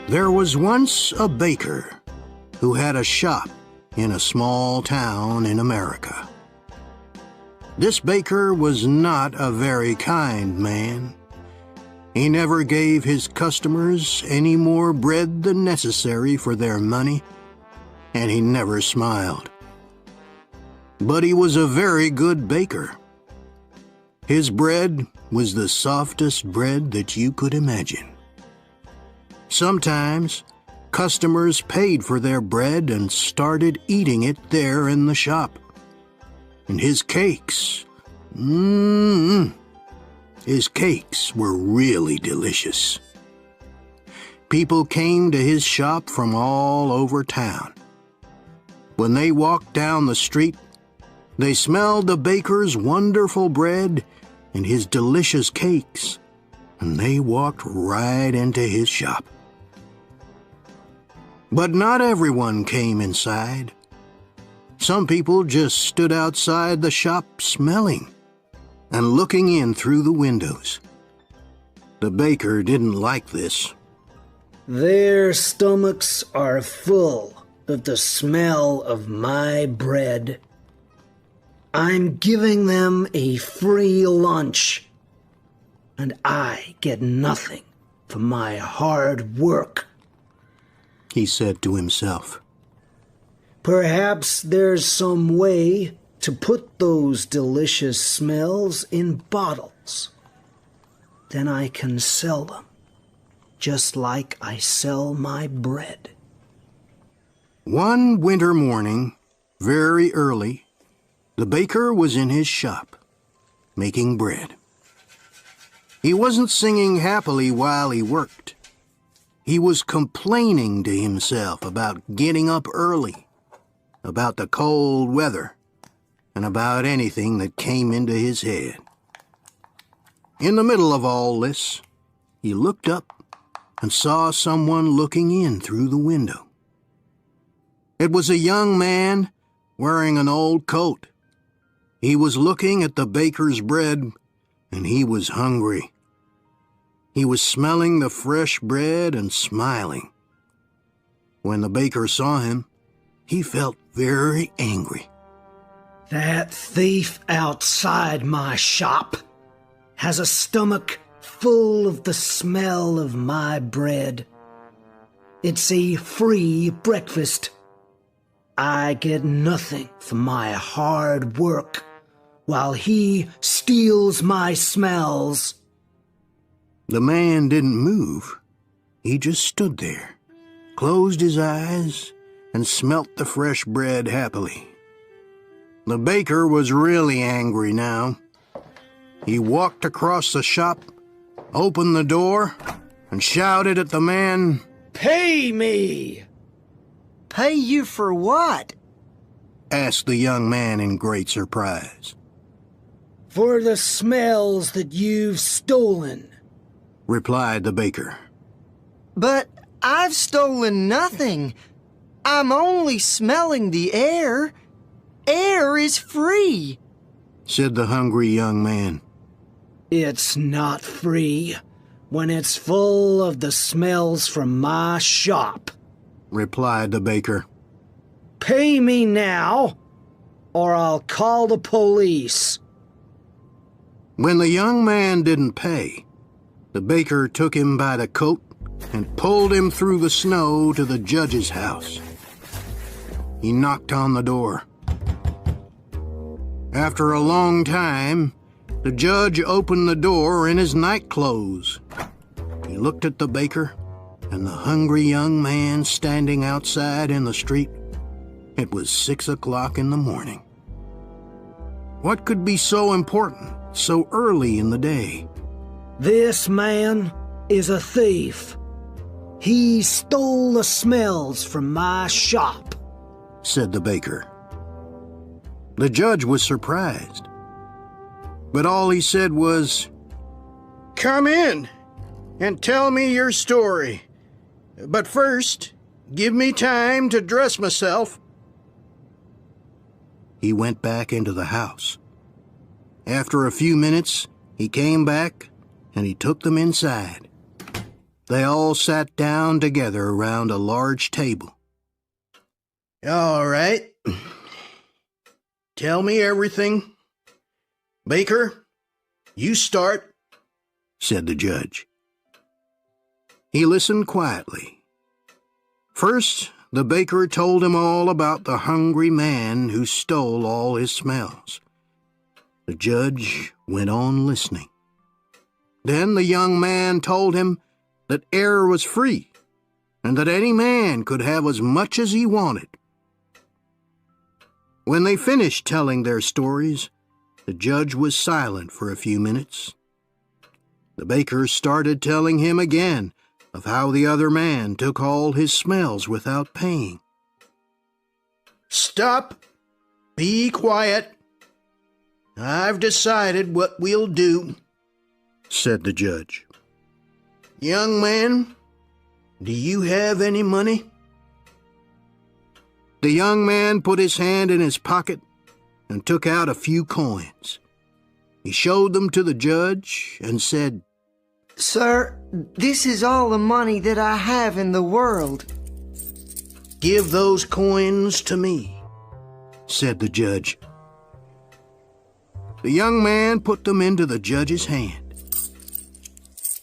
There was once a baker who had a shop in a small town in America. This baker was not a very kind man. He never gave his customers any more bread than necessary for their money, and he never smiled. But he was a very good baker. His bread was the softest bread that you could imagine. Sometimes customers paid for their bread and started eating it there in the shop. And his cakes, his cakes were really delicious. People came to his shop from all over town. When they walked down the street, they smelled the baker's wonderful bread and his delicious cakes, and they walked right into his shop. But not everyone came inside. Some people just stood outside the shop smelling and looking in through the windows. The baker didn't like this. Their stomachs are full of the smell of my bread. I'm giving them a free lunch, and I get nothing for my hard work, he said to himself. Perhaps there's some way to put those delicious smells in bottles. Then I can sell them, just like I sell my bread. One winter morning, very early, the baker was in his shop, making bread. He wasn't singing happily while he worked. He was complaining to himself about getting up early, about the cold weather, and about anything that came into his head. In the middle of all this, he looked up and saw someone looking in through the window. It was a young man wearing an old coat. He was looking at the baker's bread, and he was hungry. He was smelling the fresh bread and smiling. When the baker saw him, he felt very angry. That thief outside my shop has a stomach full of the smell of my bread. It's a free breakfast. I get nothing for my hard work, while he steals my smells. The man didn't move. He just stood there, closed his eyes, and smelt the fresh bread happily. The baker was really angry now. He walked across the shop, opened the door, and shouted at the man, "Pay me!" Pay you for what? asked the young man in great surprise. For the smells that you've stolen, replied the baker. But I've stolen nothing. I'm only smelling the air. Air is free, said the hungry young man. It's not free when it's full of the smells from my shop, replied the baker. Pay me now, or I'll call the police. When the young man didn't pay, the baker took him by the coat and pulled him through the snow to the judge's house. He knocked on the door. After a long time, the judge opened the door in his nightclothes. He looked at the baker and the hungry young man standing outside in the street. It was 6 o'clock in the morning. What could be so important so early in the day? This man is a thief. He stole the smells from my shop, said the baker. The judge was surprised, but all he said was, "Come in and tell me your story. But first, give me time to dress myself." He went back into the house. After a few minutes, he came back and he took them inside. They all sat down together around a large table. "All right. Tell me everything. Baker, you start," said the judge. He listened quietly. First, the baker told him all about the hungry man who stole all his smells. The judge went on listening. Then the young man told him that air was free and that any man could have as much as he wanted. When they finished telling their stories, the judge was silent for a few minutes. The baker started telling him again of how the other man took all his smells without paying. "Stop. Be quiet. I've decided what we'll do," said the judge. "Young man, do you have any money?" The young man put his hand in his pocket and took out a few coins. He showed them to the judge and said, Sir, this is all the money that I have in the world. "Give those coins to me," said the judge. The young man put them into the judge's hand.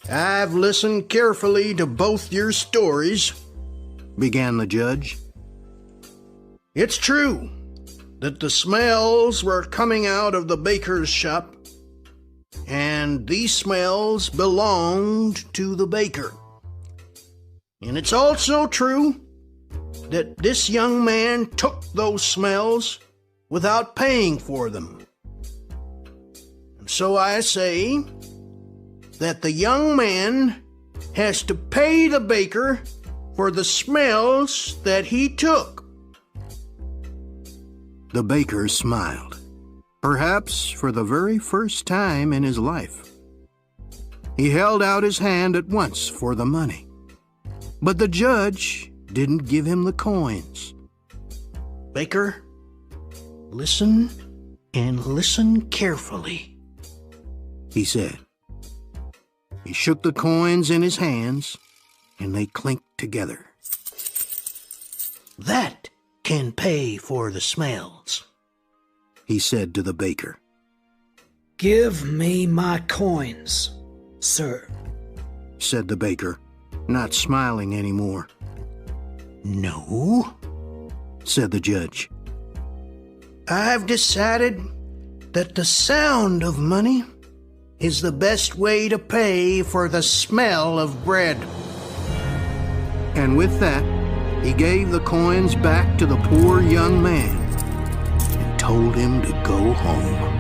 "I've listened carefully to both your stories," began the judge. "It's true that the smells were coming out of the baker's shop, and these smells belonged to the baker. And it's also true that this young man took those smells without paying for them. And so I say that the young man has to pay the baker for the smells that he took." The baker smiled, perhaps for the very first time in his life. He held out his hand at once for the money, but the judge didn't give him the coins. "Baker, listen and listen carefully," he said. He shook the coins in his hands, and they clinked together. "That can pay for the smells," he said to the baker. "Give me my coins, sir," said the baker, not smiling anymore. "No," said the judge. "I've decided that the sound of money is the best way to pay for the smell of bread." And with that, he gave the coins back to the poor young man and told him to go home.